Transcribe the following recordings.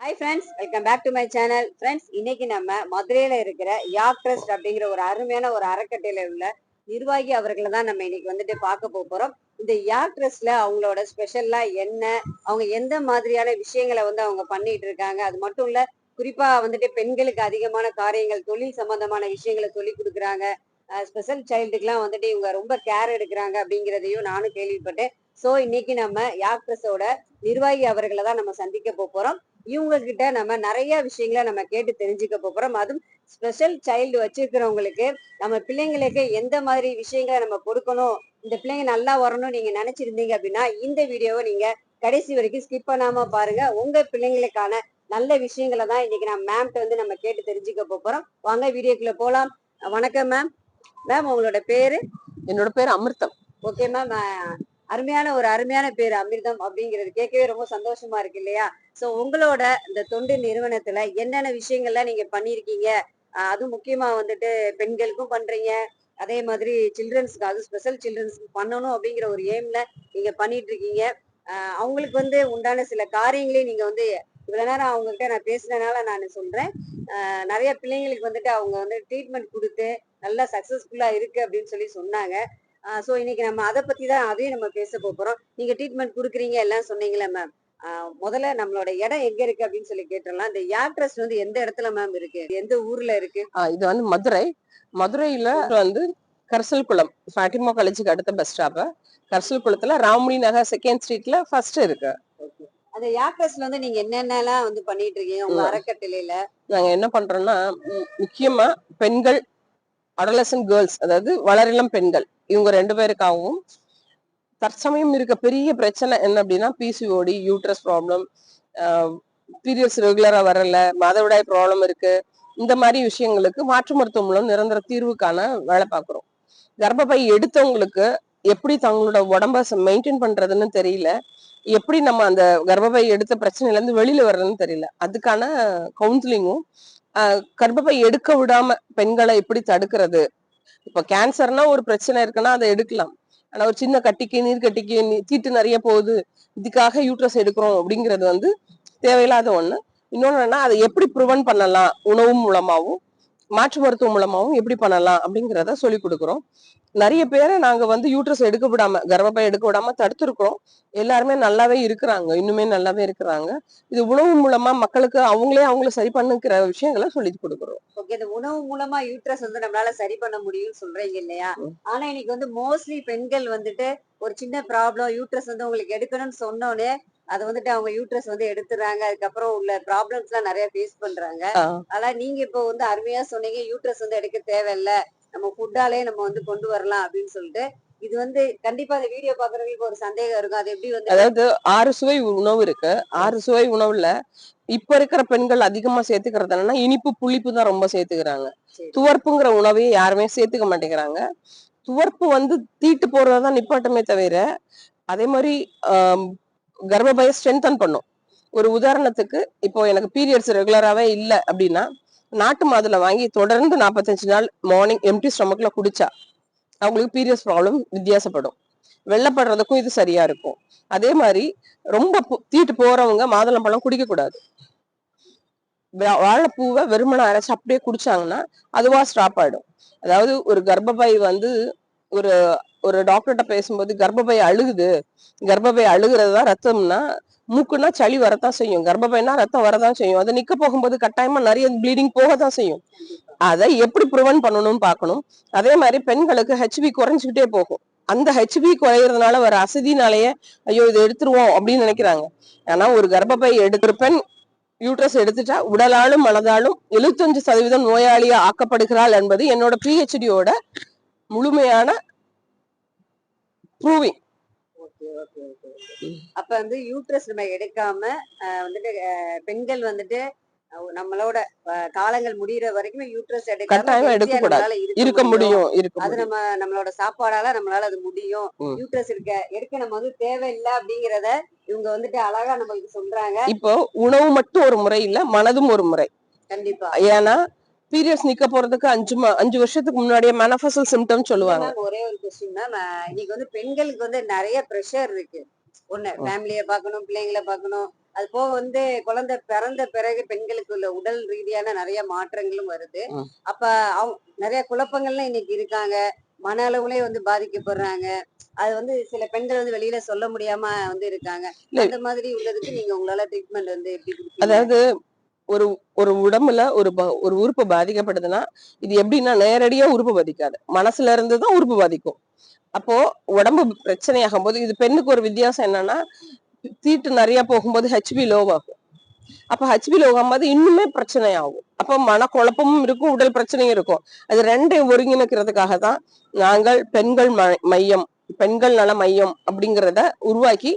Hi friends, welcome back to my channel. Friends, இன்னைக்கு நம்ம மதுரையில இருக்கிற யாக் ட்ரஸ்ட் அப்படிங்கிற ஒரு அருமையான ஒரு அறக்கட்டளையில உள்ள நிர்வாகி அவர்களை தான் நம்ம இன்னைக்கு வந்துட்டு பார்க்க போறோம். இந்த யாக் ட்ரஸ்ட்ல அவங்களோட ஸ்பெஷல்லா என்ன, அவங்க எந்த மாதிரியான விஷயங்களை வந்து அவங்க பண்ணிட்டு இருக்காங்க, அது மட்டும் இல்ல குறிப்பா வந்துட்டு பெண்களுக்கு அதிகமான காரியங்கள், தொழில் சம்பந்தமான விஷயங்களை சொல்லி கொடுக்குறாங்க. ஸ்பெஷல் சைல்டுக்குலாம் வந்துட்டு இவங்க ரொம்ப கேர் எடுக்கிறாங்க அப்படிங்கிறதையும் நானும் கேள்விப்பட்டேன். ஸோ இன்னைக்கு நம்ம யாக் ட்ரஸ்டோட நிர்வாகி அவர்களை தான் நம்ம சந்திக்க போறோம். இவங்க கிட்ட நம்ம நிறைய விஷயங்களை நம்ம கேட்டு தெரிஞ்சுக்க போறோம். அதுவும் ஸ்பெஷல் சைல்டு வச்சிருக்கிறவங்களுக்கு நம்ம பிள்ளைங்களுக்கு எந்த மாதிரி விஷயங்களை நம்ம கொடுக்கணும், இந்த பிள்ளைங்க நல்லா வரணும் நீங்க நினைச்சிருந்தீங்க அப்படின்னா இந்த வீடியோவை நீங்க கடைசி வரைக்கும் ஸ்கிப் பண்ணாம பாருங்க. உங்க பிள்ளைங்களுக்கான நல்ல விஷயங்களை தான் இன்னைக்கு நம்ம மேம்கிட்ட வந்து நம்ம கேட்டு தெரிஞ்சுக்க போறோம். வாங்க வீடியோக்குள்ள போலாம். வணக்கம் மேம். மேம், உங்களோட பேரு? என்னோட பேர் அமிர்தம். Okay ma'am. அருமையான பேரு அமிர்தம் அப்படிங்கிறது கேட்கவே ரொம்ப சந்தோஷமா இருக்கு இல்லையா? சோ உங்களோட இந்த தொண்டு நிறுவனத்துல என்னென்ன விஷயங்கள்லாம் நீங்க பண்ணிருக்கீங்க? அதுவும் முக்கியமா வந்துட்டு பெண்களுக்கும் பண்றீங்க, அதே மாதிரி சில்ட்ரன்ஸ்க்கு, அது ஸ்பெஷல் சில்ட்ரன்ஸ்க்கு பண்ணணும் அப்படிங்கிற ஒரு எய்ம்ல நீங்க பண்ணிட்டு இருக்கீங்க. அவங்களுக்கு வந்து உண்டான சில காரியங்களையும் நீங்க வந்து இவ்வளவு நேரம் அவங்ககிட்ட நான் பேசுனதுனால நான் சொல்றேன். நிறைய பிள்ளைங்களுக்கு வந்துட்டு அவங்க வந்து ட்ரீட்மெண்ட் கொடுத்து நல்லா சக்சஸ்ஃபுல்லா இருக்கு அப்படின்னு சொல்லி சொன்னாங்க. சோ இன்னைக்கு நம்ம அதை பத்தி தான் அதையும் நம்ம பேச போறோம். நீங்க ட்ரீட்மெண்ட் குடுக்குறீங்க எல்லாம் சொன்னீங்களே மேம். முதல்ல நம்மளோட இடம் எங்க இருக்கு அப்படின்னு சொல்லி கேட்டுடலாம். இந்த யாக் ட்ரஸ்ட் வந்து எந்த இடத்துல மேம் இருக்கு, எந்த ஊர்ல இருக்கு? இது வந்து மதுரையில வந்து கரிசல்குளம் ஃபாட்டிமா காலேஜுக்கு அடுத்த பஸ் ஸ்டாப். கரிசல்குளத்துல ராமணி நகர் செகண்ட் ஸ்ட்ரீட்ல ஃபர்ஸ்ட் இருக்கு. அந்த யாக் ட்ரஸ்ட்ல வந்து நீங்க என்னென்னலாம் வந்து பண்ணிட்டு இருக்கீங்க உங்க அறக்கட்டளையில? நாங்க என்ன பண்றோம்னா, முக்கியமா பெண்கள், அடலசன்ட் கேர்ள்ஸ், அதாவது வளரிளம் பெண்கள், இவங்க 2 பேருக்காகவும் தற்சமயம் இருக்க பெரிய பிரச்சனை என்ன அப்படின்னா பிசிஓடி, யூட்ரஸ் ப்ராப்ளம், பீரியட்ஸ் ரெகுலரா வரல, மாதவிடாய் ப்ராப்ளம் இருக்கு. இந்த மாதிரி விஷயங்களுக்கு மாற்று மருத்துவ மூலம் நிரந்தர தீர்வுக்கான வேலை பார்க்கிறோம். கர்ப்பப்பை எடுத்தவங்களுக்கு எப்படி தங்களோட உடம்ப மெயின்டைன் பண்றதுன்னு தெரியல, எப்படி நம்ம அந்த கர்ப்பப்பை எடுத்த பிரச்சனையில இருந்து வெளியில வர்றதுன்னு தெரியல, அதுக்கான கவுன்சிலிங்கும், கர்ப்பப்பை எடுக்க விடாம பெண்களை எப்படி தடுக்கிறது. இப்ப கேன்சர்னா ஒரு பிரச்சனை இருக்குன்னா அதை எடுக்கலாம். ஆனா ஒரு சின்ன கட்டிக்கு, நீர் கட்டிக்கு தீட்டு நிறைய போகுது, இதுக்காக யூட்ரஸ் எடுக்கிறோம் அப்படிங்கிறது வந்து தேவையில்லாத ஒண்ணு. இன்னொன்னு என்னன்னா, அதை எப்படி ப்ரிவென்ட் பண்ணலாம், உணவு மூலமாவும் மாற்று மருத்துவம் மூலமாவும் எப்படி பண்ணலாம் அப்படிங்கிறத சொல்லி கொடுக்குறோம். நிறைய பேரை நாங்க வந்து யூட்ரஸ் எடுக்க விடாம, கர்ப்பப்பை எடுக்க விடாம தடுத்திருக்கிறோம். எல்லாருமே நல்லாவே இருக்கிறாங்க, இன்னுமே நல்லாவே இருக்கிறாங்க. இது உணவு மூலமா மக்களுக்கு அவங்கள சரி பண்ணிக்கிற விஷயங்களை சொல்லி கொடுக்குறோம். ஓகே, இந்த உணவு மூலமா யூட்ரஸ் வந்து நம்மளால சரி பண்ண முடியும்னு சொல்றீங்க இல்லையா? ஆனா இன்னைக்கு வந்து மோஸ்ட்லி பெண்கள் வந்துட்டு ஒரு சின்ன ப்ராப்ளம், யூட்ரஸ் வந்து உங்களுக்கு எடுக்கணும்னு சொன்னோடனே அதை வந்துட்டு அவங்க யூட்ரஸ் வந்து எடுத்துறாங்க. அதுக்கப்புறம் உள்ள ப்ராப்ளம்ஸ் எல்லாம் நிறைய ஃபேஸ் பண்றாங்க. ஆனா நீங்க இப்போ வந்து அருமையா சொன்னீங்க, யூட்ரஸ் வந்து எடுக்க தேவையில்ல, நம்ம ஃபுட்டாலே நம்ம வந்து கொண்டு வரலாம் அப்படின்னு சொல்லிட்டு. இது வந்து கண்டிப்பா அந்த வீடியோ பாக்குறவங்களுக்கு ஒரு சந்தேகம் இருக்கும், அது எப்படி வந்து, அதாவது 6 சுவை உணவு இருக்கு. 6 சுவை உணவுல இப்ப இருக்கிற பெண்கள் அதிகமா சேர்த்துக்கிறது என்னன்னா இனிப்பு, புளிப்பு தான் ரொம்ப சேர்த்துக்கிறாங்க. துவர்ப்புங்கிற உணவையே யாருமே சேர்த்துக்க மாட்டேங்கிறாங்க. துவர்ப்பு வந்து தீட்டு போறதான் நிப்பாட்டமே தவிர, அதே மாதிரி கர்ப்பப்பைய ஸ்ட்ரென்தன் பண்ணும். ஒரு உதாரணத்துக்கு, இப்போ எனக்கு பீரியட்ஸ் ரெகுலராவே இல்ல அப்படின்னா, நாட்டு மாதுளை வாங்கி தொடர்ந்து 45 நாள் மார்னிங் எம்டி ஸ்டொமக்ல குடிச்சா அவங்களுக்கு பீரியட்ஸ் ப்ராப்ளம் வித்தியாசப்படும். வெள்ளப்படுறதுக்கும் இது சரியா இருக்கும். அதே மாதிரி ரொம்ப தீட்டு போறவங்க மாதுளம்பழம் குடிக்க கூடாது. வாழைப்பூவை வெறுமனை அரைச்சு அப்படியே குடிச்சாங்கன்னா அதுவா ஸ்டாப் ஆயிடும். அதாவது ஒரு கர்ப்பப்பை வந்து ஒரு ஒரு டாக்டர்கிட்ட பேசும்போது கர்ப்பப்பை அழுகுது, கர்ப்பப்பை அழுகுறதுதான் ரத்தம்னா, மூக்குன்னா சளி வரத்தான் செய்யும், கர்ப்பப்பைனா ரத்தம் வரதான் செய்யும். அது நிக்க போகும்போது கட்டாயமா நிறைய ப்ளீடிங் போகத்தான் செய்யும். அதை எப்படி ப்ரிவென்ட் பண்ணணும்னு பார்க்கணும். அதே மாதிரி பெண்களுக்கு ஹெச்பி குறைஞ்சுக்கிட்டே போகும். அந்த ஹெச்பி குறையறதுனால வர அசதினாலேயே ஐயோ இதை எடுத்துருவோம் அப்படின்னு நினைக்கிறாங்க. ஆனா ஒரு கர்ப்பப்பை எடுக்கிற பெண் யூட்ரஸ் எடுத்துட்டா உடலாலும் மனதாலும் 75% நோயாளியா ஆக்கப்படுகிறாள் என்பது என்னோட பிஹெச்டியோட முழுமையான ப்ரூவிங். அப்ப வந்து யூட்ரஸ் நம்ம எடுக்காம வந்துட்டு பெண்கள் வந்துட்டு நம்மளோட காலங்கள் முடியற வரைக்கும் யூட்ரஸ் கட்டாயமா எடுக்க கூடாது, இருக்க முடியும். அது நம்மளோட சாப்பாடால நம்மளால அது முடியும். யூட்ரஸ் எடுக்க நம்ம வந்து தேவையில்லை அப்படிங்கறத இவங்க வந்துட்டு அழகா நம்மளுக்கு சொல்றாங்க. இப்போ உணவு மட்டும் ஒரு முறை இல்ல, மனதும் ஒரு முறை. கண்டிப்பா. ஏன்னா பீரியட்ஸ் நிக்க போறதுக்கு 5 வருஷத்துக்கு முன்னாடியே மேனிஃபெஸ்டல் சிம்டம் சொல்லுவாங்க. ஒரே ஒரு கொஸ்டின் மேம், இன்னைக்கு வந்து பெண்களுக்கு வந்து நிறைய ப்ரெஷர் இருக்கு. ஒண்ணு ஃபேமிலிய பாக்கணும், பிள்ளைங்களை பாக்கணும், அது போக வந்து குழந்தை பிறந்த பிறகு பெண்களுக்கு உள்ள உடல் ரீதியான நிறைய மாற்றங்களும் வருது. ம். அப்ப நிறைய குழப்பங்கள்லாம் இன்னைக்கு இருக்காங்க. மன அளவுலயே வந்து பாதிக்கப்படுறாங்க. அது வந்து சில பெண்கள் வந்து வெளியில சொல்ல முடியாம வந்து இருக்காங்க. இல்ல அந்த மாதிரி உள்ளதுக்கு நீங்க உங்களால ட்ரீட்மெண்ட் வந்து எப்படி குடுப்பீங்க? அதாவது ஒரு ஒரு உடம்புல ஒரு உறுப்பு பாதிக்கப்படுதுன்னா இது எப்படின்னா நேரடியா உறுப்பு பாதிக்காது, மனசுல இருந்து தான் உறுப்பு பாதிக்கும். அப்போ உடம்பு பிரச்சனையாகும் போது இது பெண்ணுக்கு ஒரு வித்தியாசம் என்னன்னா தீட்டு நிறைய போகும்போது ஹெச்பி லோ ஆகும். அப்ப ஹெச்பி லோ ஆகும்போது இன்னுமே பிரச்சனை ஆகும். அப்ப மனக்குழப்பமும் இருக்கும், உடல் பிரச்சனையும் இருக்கும். அது ரெண்டையும் ஒருங்கிணைக்கிறதுக்காக தான் நாங்கள் மையம் பெண்கள் நல மையம் அப்படிங்கிறத உருவாக்கி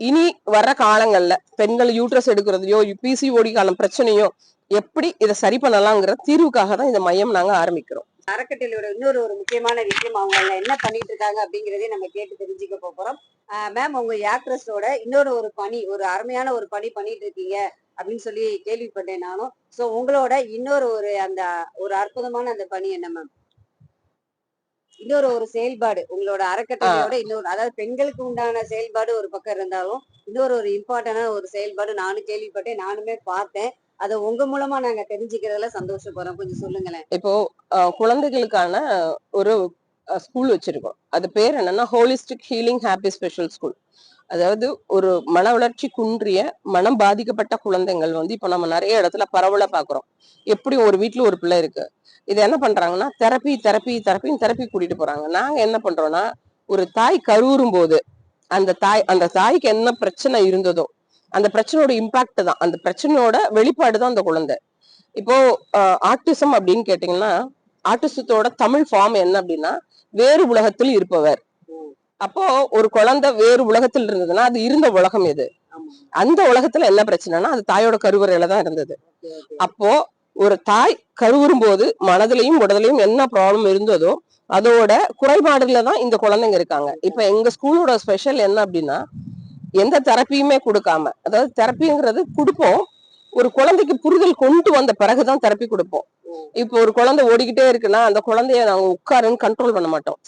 இனி வர்ற காலங்கள்ல பெண்கள் யூட்ரஸ் எடுக்கிறதையோ பிசிஓடி காலம் பிரச்சனையோ எப்படி இதை சரி பண்ணலாங்கிற தீர்வுக்காக தான் இந்த மையம் நாங்க ஆரம்பிக்கிறோம். அறக்கட்டளையோட இன்னொரு ஒரு முக்கியமான விஷயம் அவங்க அதுல என்ன பண்ணிட்டு இருக்காங்க அப்படிங்கறதையும் நம்ம கேட்டு தெரிஞ்சுக்க போறோம். மேம், உங்க ஆக்ட்ரஸோட இன்னொரு ஒரு பணி, ஒரு அருமையான ஒரு பணி பண்ணிட்டு இருக்கீங்க அப்படின்னு சொல்லி கேள்விப்பட்டேன் நானும். சோ உங்களோட இன்னொரு ஒரு அந்த ஒரு அற்புதமான அந்த பணி என்ன மேம்? இன்னொரு ஒரு செயல்பாடு உங்களோட ஆஹ் அறக்கட்டளையோட இன்னொரு, அதாவது பெண்களுக்கு உண்டான செயல்பாடு ஒரு பக்கம் இருந்தாலும் இன்னொரு ஒரு இம்பார்ட்டன்டான ஒரு செயல்பாடு நானும் கேள்விப்பட்டேன், நானுமே பார்த்தேன். அதை உங்க மூலமா நாங்க தெரிஞ்சுக்கிறதுல சந்தோஷப்படுறோம். கொஞ்சம் சொல்லுங்களேன். இப்போ குழந்தைகளுக்கான ஒரு ஸ்கூல் வச்சிருக்கோம். அது பேர் என்னன்னா holistic healing happy special school. அதாவது ஒரு மன வளர்ச்சி குன்றிய மனம் பாதிக்கப்பட்ட குழந்தைகள் வந்து இப்ப நம்ம நிறைய இடத்துல பரவலா பாக்குறோம். எப்படி ஒரு வீட்டுல ஒரு பிள்ளை இருக்கு, இது என்ன பண்றாங்கன்னா தெரப்பி தெரப்பி தெரப்பின்னு தெரப்பி கூட்டிட்டு போறாங்க. நாங்க என்ன பண்றோம்னா ஒரு தாய் கருவுறும் போது அந்த தாய்க்கு என்ன பிரச்சனை இருந்ததோ அந்த பிரச்சனையோட இம்பாக்ட் தான், அந்த பிரச்சனையோட வெளிப்பாடு தான் அந்த குழந்தை. இப்போ ஆர்டிசம் அப்படின்னு கேட்டீங்கன்னா ஆர்டிசத்தோட தமிழ் ஃபார்ம் என்ன அப்படின்னா வேறு உலகத்தில் இருப்பவர். அப்போ ஒரு குழந்தை வேறு உலகத்தில் இருந்ததுன்னா அது இருந்த உலகம் எது, அந்த உலகத்துல என்ன பிரச்சனைனா அது தாயோட கருவறையில தான் இருந்தது. அப்போ ஒரு தாய் கருவுறும் போது மனதிலையும் உடலையும் என்ன ப்ராப்ளம் இருந்ததோ அதோட குறைபாடுல தான் இந்த குழந்தைங்க இருக்காங்க. இப்ப எங்க ஸ்கூலோட ஸ்பெஷல் என்ன அப்படின்னா எந்த தெரப்பியுமே கொடுக்காம, அதாவது தெரப்பிங்கிறது கொடுப்போம், ஒரு குழந்தைக்கு புரிதல் கொண்டு வந்த பிறகுதான் தெரப்பி கொடுப்போம். இப்போ ஒரு குழந்தை ஓடிக்கிட்டே இருக்குன்னா அந்த குழந்தைய நாங்க உட்காருன்னு கண்ட்ரோல் பண்ண மாட்டோம்.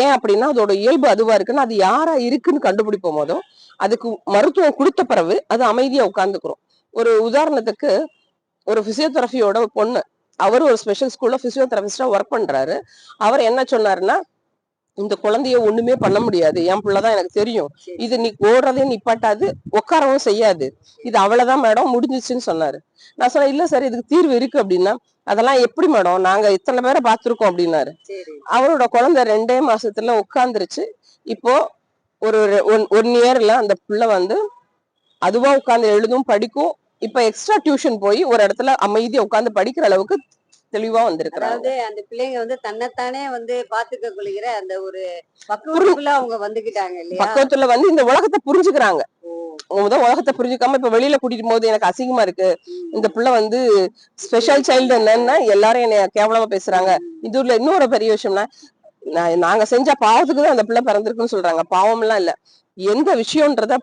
ஏன் அப்படின்னா அதோட இயல்பு அதுவா இருக்குன்னு, அது யாரா இருக்குன்னு கண்டுபிடிப்போம் போதும் அதுக்கு மருத்துவம் கொடுத்த பிறகு அது அமைதியா உட்கார்ந்துக்கிறோம். ஒரு உதாரணத்துக்கு ஒரு பிசியோதெரபியோட பொண்ணு, அவர் ஒரு ஸ்பெஷல் ஸ்கூல்ல பிசியோதெரபிஸ்டா ஒர்க் பண்றாரு. அவர் என்ன சொன்னாருன்னா இந்த குழந்தைய ஒண்ணுமே பண்ண முடியாது, என் பிள்ளைதான் எனக்கு தெரியும், இது நீ ஓடுறதே நிப்பாட்டாது உட்காரவும் செய்யாது, இது அவ்வளவுதான் மேடம் முடிஞ்சிச்சுன்னு சொன்னாரு. நான் சொன்னேன் இல்ல சார் இதுக்கு தீர்வு இருக்கு அப்படின்னா, அதெல்லாம் எப்படி மேடம் நாங்க இத்தனை பேரை பார்த்திருக்கோம் அப்படின்னாரு. அவரோட குழந்தை 2 மாசத்துல உட்கார்ந்துருச்சு. இப்போ ஒரு 1 இயர்ல அந்த பிள்ளை வந்து அதுவா உட்கார்ந்து எழுதும் படிக்கும். இப்ப எக்ஸ்ட்ரா டியூஷன் போய் ஒரு இடத்துல அமைதியா உட்கார்ந்து படிக்கிற அளவுக்கு தெளிவா வந்திருக்கிறாங்க. அதாவது அந்த பிள்ளைங்க வந்து தன்னைத்தானே வந்து பாத்துக்க கொள்கிற அந்த ஒரு பக்குவத்துக்குள்ள அவங்க வந்துகிட்டாங்க இல்லையா? பக்குவத்துல வந்து இந்த உலகத்தை புரிஞ்சுக்கிறாங்க. முதல் உலகத்தை புரிஞ்சுக்காம இப்ப வெளியில கூட்டிட்டு போது எனக்கு அசிங்கமா இருக்கு, இந்த பிள்ளை வந்து ஸ்பெஷல் சைல்டு என்னன்னா எல்லாரும் என்னைய கேவலமா பேசுறாங்க. இதுல இன்னொரு பெரிய விஷயம்னா நாங்க செஞ்ச பாவத்துக்கு தான் அந்த பிள்ளை பிறந்திருக்குன்னு சொல்றாங்க. பாவம் எல்லாம் இல்ல, எந்த விஷயம்ன்றத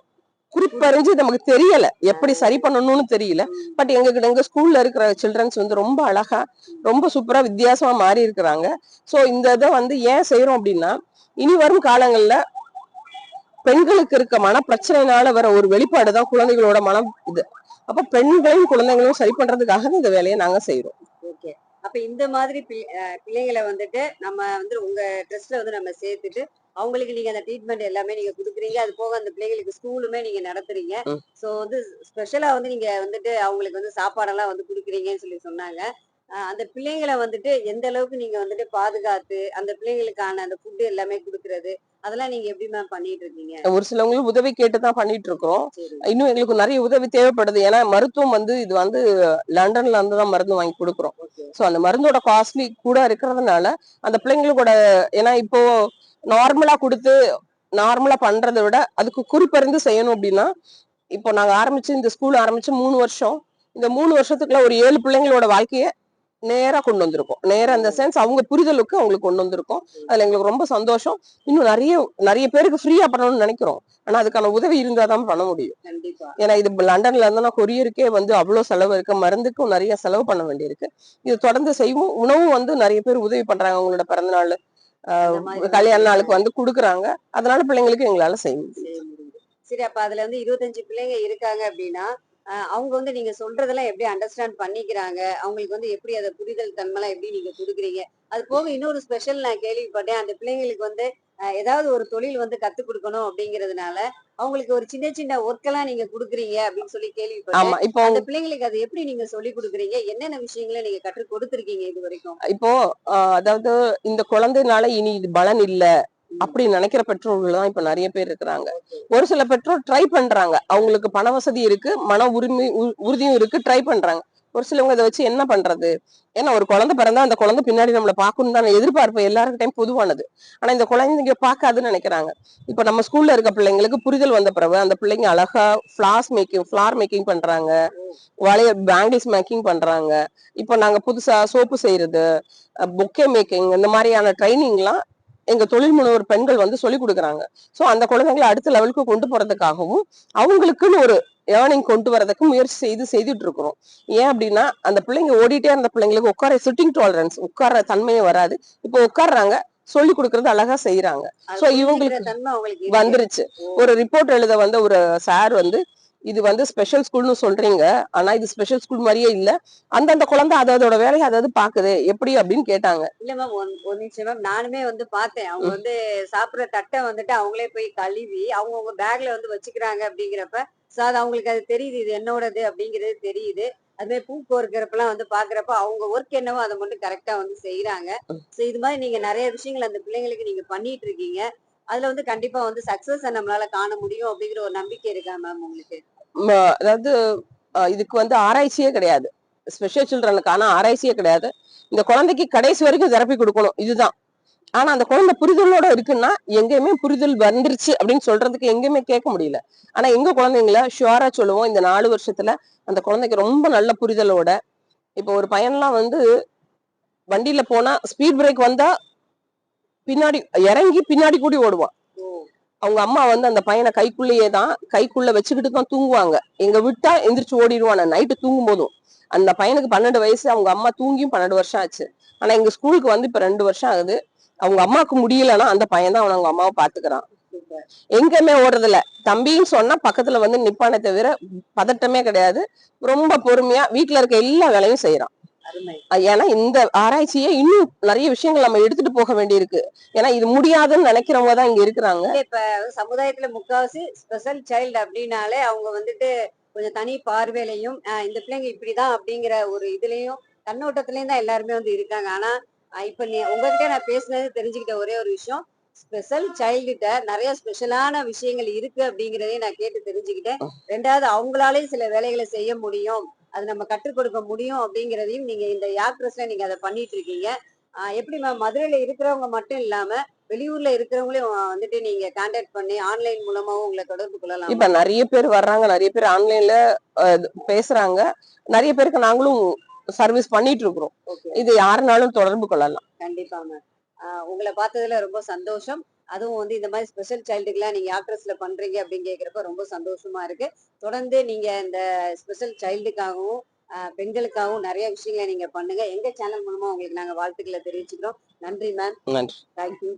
குறிப்பறிஞ்சு நமக்கு தெரியல, எப்படி சரி பண்ணணும்னு தெரியல. பட் எங்க ஸ்கூல்ல இருக்கிற சில்ட்ரன்ஸ் வந்து ரொம்ப அழகா ரொம்ப சூப்பரா வித்தியாசமா மாறி இருக்கிறாங்க. சோ இந்த இதை வந்து ஏன் செய்யறோம் அப்படின்னா இனி வரும் காலங்கள்ல பெண்களுக்கு இருக்க மன பிரச்சனைனால வர ஒரு வெளிப்பாடுதான் குழந்தைகளோட மனம் இது. அப்ப பெண்களையும் குழந்தைகளையும் சரி பண்றதுக்காக இந்த வேலையை நாங்க செய்யறோம். ஓகே. அப்ப இந்த மாதிரி பிள்ளைங்களை வந்துட்டு நம்ம வந்து உங்க ட்ரஸ்ட்ல வந்து நம்ம சேர்த்துட்டு அவங்களுக்கு நீங்க அந்த ட்ரீட்மெண்ட் எல்லாமே நீங்க குடுக்குறீங்க. அது போக அந்த பிள்ளைங்களுக்கு ஸ்கூலுமே நீங்க நடத்துறீங்க. சோ வந்து ஸ்பெஷலா வந்து நீங்க வந்துட்டு அவங்களுக்கு வந்து சாப்பாடெல்லாம் வந்து குடுக்குறீங்கன்னு சொல்லி சொன்னாங்க. அந்த பிள்ளைங்களை வந்துட்டு எந்த அளவுக்கு நீங்க வந்துட்டு பாதுகாத்து அந்த பிள்ளைங்களுக்கான அந்த ஃபுட் எல்லாமே குடுக்குறது, அதெல்லாம் நீங்க எப்படி மேம் பண்ணிட்டு இருக்கீங்க? ஒரு சிலவங்களும் உதவி கேட்டுதான் பண்ணிட்டு இருக்கோம். இன்னும் எங்களுக்கு நிறைய உதவி தேவைப்படுது. ஏன்னா மருத்துவம் வந்து இது வந்து லண்டன்ல இருந்து தான் மருந்து வாங்கி கொடுக்குறோம். சோ அந்த மருந்தோட காஸ்ட்லி கூட இருக்கிறதுனால அந்த பிள்ளைங்களோட, ஏன்னா இப்போ நார்மலா கொடுத்து நார்மலா பண்றதை விட அதுக்கு குறிப்பறிந்து செய்யணும் அப்படின்னா, இப்போ நாங்க ஆரம்பிச்சு இந்த ஸ்கூல் ஆரம்பிச்சு 3 வருஷம், இந்த 3 வருஷத்துக்குள்ள ஒரு 7 பிள்ளைங்களோட வாழ்க்கைய நேரா கொண்டு வந்திருக்கோம். நேரா அந்த சென்ஸ் அவங்க புரிதலுக்கு அவங்களுக்கு கொண்டு வந்திருக்கோம். அதுல எங்களுக்கு ரொம்ப சந்தோஷம். இன்னும் நிறைய நிறைய பேருக்கு ஃப்ரீயா பண்ணணும்னு நினைக்கிறோம். ஆனா அதுக்கான உதவி இருந்தாதான் பண்ண முடியும். ஏன்னா இது லண்டன்ல இருந்தா கொரியருக்கே வந்து அவ்வளவு செலவு இருக்கு, மருந்துக்கும் நிறைய செலவு பண்ண வேண்டியிருக்கு. இது தொடர்ந்து செய்வோம். உணவும் வந்து நிறைய பேர் உதவி பண்றாங்க, அவங்களோட பிறந்த நாள் கல்யாண நாளுக்கு வந்து குடுக்குறாங்க. அதனால பிள்ளைங்களுக்கு எங்களால செய்ய முடியும். சரி, அப்ப அதுல வந்து 25 பிள்ளைங்க இருக்காங்க அப்படின்னா, அவங்க வந்து நீங்க சொல்றதெல்லாம் எப்படி அண்டர்ஸ்டாண்ட் பண்ணிக்கிறாங்க? அவங்களுக்கு வந்து எப்படி அத புரிதல் தன்மைலாம் எப்படி நீங்க குடுக்குறீங்க? அது போக இன்னொரு ஸ்பெஷல் நான் கேள்விப்பட்டேன். அந்த பிள்ளைங்களுக்கு வந்து ஏதாவது ஒரு தொழில் வந்து கத்துக் குடுக்கணும் அப்படிங்கிறதுனால, அவங்களுக்கு ஒரு சின்ன சின்ன ஒர்க் எல்லாம் நீங்க குடுக்குறீங்க அப்படின்னு சொல்லி ஆமா. கேள்விப்பட்டேன். இப்போ அந்த பிள்ளைங்களுக்கு அத எப்படி நீங்க சொல்லிக் குடுக்குறீங்க? என்னென்ன விஷயங்கள நீங்க கற்றுக் கொடுத்துருக்கீங்க இதுவரைக்கும்? இப்போ அதாவது இந்த குழந்தைனால இனி இது பலன் இல்ல ம். அப்படி நினைக்கிற பெற்றோர்கள் தான் இப்ப நிறைய பேர் இருக்கிறாங்க. ஓகே. ஒரு சில பெற்றோர் ட்ரை பண்றாங்க. அவங்களுக்கு பண வசதி இருக்கு, மன உரிமை உறுதியும் இருக்கு, ட்ரை பண்றாங்க. ஒரு சிலவங்க இதை வச்சு என்ன பண்றது? ஏன்னா ஒரு குழந்தை பிறந்தா அந்த குழந்தை பின்னாடி நம்மள பாக்கணும் தான் எதிர்பார்ப்பு எல்லாருக்கிட்டையும் பொதுவானது. ஆனா இந்த குழந்தைங்க பார்க்காதுன்னு நினைக்கிறாங்க. இப்ப நம்ம ஸ்கூல்ல இருக்க பிள்ளைங்களுக்கு புரிதல் வந்த பிறகு அந்த பிள்ளைங்க அழகா ஃபிளார் மேக்கிங் பண்றாங்க, ஓ! வளைய பேங்கிள்ஸ் மேக்கிங் பண்றாங்க. இப்போ நாங்க புதுசா சோப்பு செய்யறது, பொக்கே மேக்கிங் இந்த மாதிரியான ட்ரைனிங்லாம் எங்க தொழில் முனைவோர் பெண்கள் வந்து சொல்லி கொடுக்குறாங்க. சோ அந்த குழந்தைங்களை அடுத்த லெவலுக்கு கொண்டு போறதுக்காகவும் அவங்களுக்குன்னு ஒரு ஏர்னிங் கொண்டு வரதுக்கு முயற்சி செய்துட்டு இருக்கிறோம். ஏன் அப்படின்னா அந்த பிள்ளைங்க ஓடிட்டே இருந்த பிள்ளைங்களுக்கு உட்கார சிட்டிங் டாலரன்ஸ் உட்கார தன்மையே வராது. இப்போ உட்கார்றாங்க, சொல்லி கொடுக்கறது அழகா செய்யறாங்க. அது சோ புரிஞ்சுக்கிற இவங்களுக்கு தன்மை அவங்களுக்கு இருக்கு. வந்துருச்சு. ஓ! ஒரு ரிப்போர்ட் எழுத வந்த ஒரு சார் வந்து இது வந்து ஸ்பெஷல் ஸ்கூல்னு சொல்றீங்க, ஆனா இது ஸ்பெஷல் ஸ்கூல் மாதிரியே இல்ல. அந்தந்த குழந்தை அதோட வேலையை அதாவது பாக்குது எப்படி அப்படின்னு கேட்டாங்க. இல்ல மேம், ஒரு நிமிஷம் மேம். நானுமே வந்து பார்த்தேன். அவங்க உம் வந்து சாப்பிடுற தட்ட வந்துட்டு அவங்களே போய் கழுவி, அவங்கவங்க பேக்ல வந்து வச்சுக்கிறாங்க அப்படிங்கிறப்ப, அது அவங்களுக்கு அது தெரியுது. இது என்னோடது அப்படிங்கிறது தெரியுது. அதுமாரி பூ கோர்க்கிறப்பலாம் வந்து பார்க்குறப்ப, அவங்க ஒர்க் என்னவோ அத மட்டும் கரெக்ட்டா வந்து செய்றாங்க. இது மாரி நீங்க நெறைய விஷயங்கள் அந்த பிள்ளைங்களுக்கு நீங்க பண்ணிட்டு இருக்கீங்க. அதுல வந்து கண்டிப்பா வந்து சக்சஸ நம்மளால காண முடியும் அப்படிங்கிற ஒரு நம்பிக்கை இருக்கா மேம் உங்களுக்கு? அதாவது இதுக்கு வந்து ஆராய்ச்சியே கிடையாது. ஸ்பெஷல் சில்ட்ரனுக்கான ஆராய்ச்சியே கிடையாது. இந்த குழந்தைக்கு கடைசி வரைக்கும் தெரப்பி கொடுக்கணும் இதுதான். ஆனா அந்த குழந்தை புரிதலோட இருக்குன்னா எங்கேயுமே புரிதல் வந்துருச்சு அப்படின்னு சொல்றதுக்கு எங்கேயுமே கேட்க முடியல. ஆனா எங்க குழந்தைங்கள ஷுவரா சொல்லுவோம், இந்த 4 வருஷத்துல அந்த குழந்தைக்கு ரொம்ப நல்ல புரிதலோட. இப்போ ஒரு பையன்லாம் வந்து வண்டியில போனா ஸ்பீட் பிரேக் வந்தா பின்னாடி இறங்கி பின்னாடி கூடி ஓடுவான். ஓ! அவங்க அம்மா வந்து அந்த பையனை கைக்குள்ளேயே தான் கைக்குள்ள வச்சுக்கிட்டு தான் தூங்குவாங்க. எங்க விட்டா எந்திரிச்சு ஓடிடுவான் நைட்டு தூங்கும் போதும். அந்த பையனுக்கு 12 வயசு, அவங்க அம்மா தூங்கியும் 12 வருஷம் ஆச்சு. ஆனா எங்க ஸ்கூலுக்கு வந்து இப்ப 2 வருஷம் ஆகுது. அவங்க அம்மாவுக்கு முடியலன்னா அந்த பையன் தான் அவங்க அம்மாவை பாத்துக்கிறான். சூப்பர். எங்கேயுமே ஓடுறது இல்ல. தம்பின்னு சொன்னா பக்கத்துல வந்து நிப்பானே தவிர பதட்டமே கிடையாது. ரொம்ப பொறுமையா வீட்டுல இருக்க எல்லா வேலையும் செய்யறான். அருமை. ஏன்னா இந்த ஆராய்ச்சியே இன்னும் நிறைய விஷயங்கள் நம்ம எடுத்துட்டு போக வேண்டியிருக்கு. ஏன்னா இது முடியாதுன்னு நினைக்கிறவங்க தான் இங்க இருக்கிறாங்க. இல்ல, இப்ப சமுதாயத்துல முக்காவாசி ஸ்பெஷல் சைல்டு அப்படின்னாலே அவங்க வந்துட்டு கொஞ்சம் தனி பார்வையிலையும் இந்த பிள்ளைங்க இப்படிதான் அப்படிங்கிற ஒரு இதுலயும் கண்ணோட்டத்திலயும் தான் எல்லாருமே வந்து இருக்காங்க. ஆனா இப்ப உங்ககிட்ட நான் பேசுனது தெரிஞ்சுக்கிட்ட ஒரே ஒரு விஷயம், ஸ்பெஷல் சைல்டுகிட்ட நிறைய ஸ்பெஷலான விஷயங்கள் இருக்கு அப்படிங்கிறதையும் நான் கேட்டு தெரிஞ்சுக்கிட்டேன். ரெண்டாவது அவங்களாலேயும் சில வேலைகளை செய்ய முடியும், அது நம்ம கற்றுக் கொடுக்க முடியும் அப்படிங்கிறதையும் நீங்க இந்த யாக்ட்ரஸ்ல நீங்க அதை பண்ணிட்டு இருக்கீங்க. எப்படி மேம், மதுரையில இருக்கிறவங்க மட்டும் இல்லாம வெளியூர்ல இருக்கிறவங்களையும் வந்துட்டு நீங்க கான்டாக்ட் பண்ணி ஆன்லைன் மூலமாவும் உங்களை தொடர்பு இப்ப கொள்ளலாமா? நிறைய பேர் வர்றாங்க, நிறைய பேர் ஆன்லைன்ல பேசுறாங்க. நிறைய பேருக்கு நாங்களும் சர்வீஸ் பண்ணிட்டு இருக்கிறோம். ஓகே. இது யாருனாலும் தொடர்பு கொள்ளலாம். கண்டிப்பா மேம். உங்களை பார்த்ததுல ரொம்ப சந்தோஷம். அதுவும் வந்து இந்த மாதிரி ஸ்பெஷல் சைல்டுக்குலாம் நீங்க ஆக்ட்ரஸ்ல பண்றீங்க அப்படின்னு கேட்கிறப்ப ரொம்ப சந்தோஷமா இருக்கு. தொடர்ந்து நீங்க இந்த ஸ்பெஷல் சைல்டுக்காகவும் பெண்களுக்காகவும் நிறைய விஷயங்களை நீங்க பண்ணுங்க. எங்க சேனல் மூலமா உங்களுக்கு நாங்க வாழ்த்துக்களை தெரிவிச்சுக்கிறோம். நன்றி மேம். நன்றி. தேங்க்யூ.